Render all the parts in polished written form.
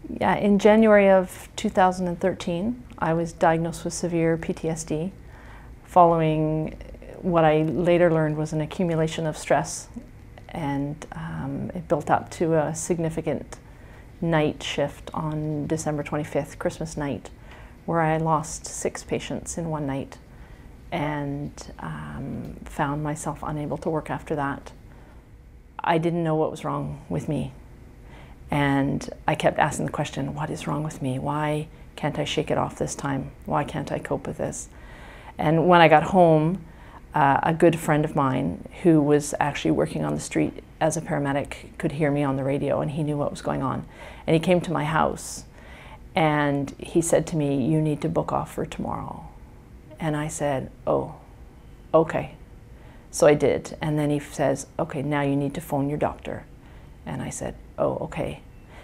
Yeah, in January of 2013, I was diagnosed with severe PTSD following what I later learned was an accumulation of stress, and it built up to a significant night shift on December 25th, Christmas night, where I lost 6 patients in one night and found myself unable to work after that. I didn't know what was wrong with me. And I kept asking the question, what is wrong with me? Why can't I shake it off this time? Why can't I cope with this? And when I got home, a good friend of mine who was actually working on the street as a paramedic could hear me on the radio, and he knew what was going on. And he came to my house and he said to me, "You need to book off for tomorrow." And I said, "Oh, okay." So I did. And then he says, "Okay, now you need to phone your doctor." And I said, "Oh, okay."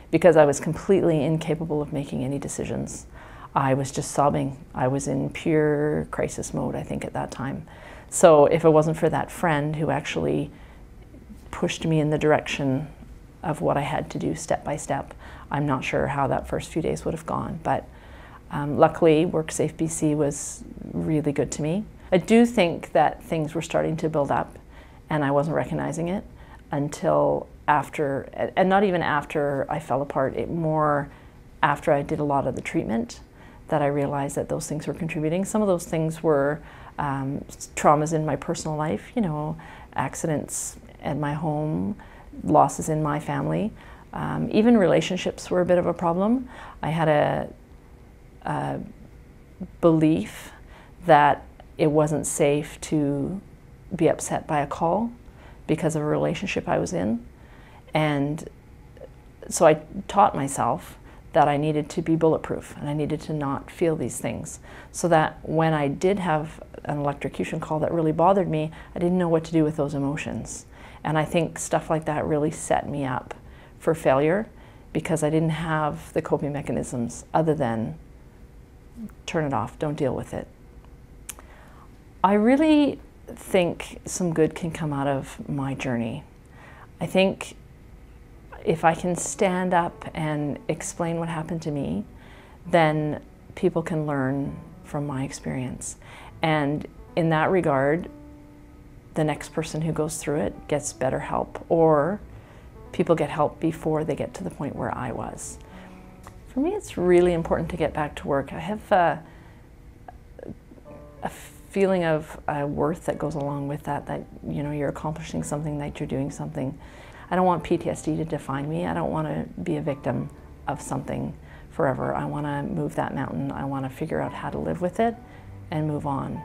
Because I was completely incapable of making any decisions. I was just sobbing. I was in pure crisis mode, I think, at that time. So if it wasn't for that friend who actually pushed me in the direction of what I had to do step by step, I'm not sure how that first few days would have gone. But luckily, WorkSafe BC was really good to me. I do think that things were starting to build up, and I wasn't recognizing it until after, and not even after I fell apart, more after I did a lot of the treatment, that I realized that those things were contributing. Some of those things were traumas in my personal life, you know, accidents at my home, losses in my family. Even relationships were a bit of a problem. I had a belief that it wasn't safe to be upset by a call because of a relationship I was in. And so I taught myself that I needed to be bulletproof and I needed to not feel these things, so that when I did have an electrocution call that really bothered me, I didn't know what to do with those emotions. And I think stuff like that really set me up for failure, because I didn't have the coping mechanisms other than turn it off, don't deal with it. I really think some good can come out of my journey. I think if I can stand up and explain what happened to me, then people can learn from my experience. And in that regard, the next person who goes through it gets better help, or people get help before they get to the point where I was. For me, it's really important to get back to work. I have a feeling of worth that goes along with that, that, you know, you're accomplishing something, that you're doing something. I don't want PTSD to define me. I don't want to be a victim of something forever. I want to move that mountain. I want to figure out how to live with it and move on.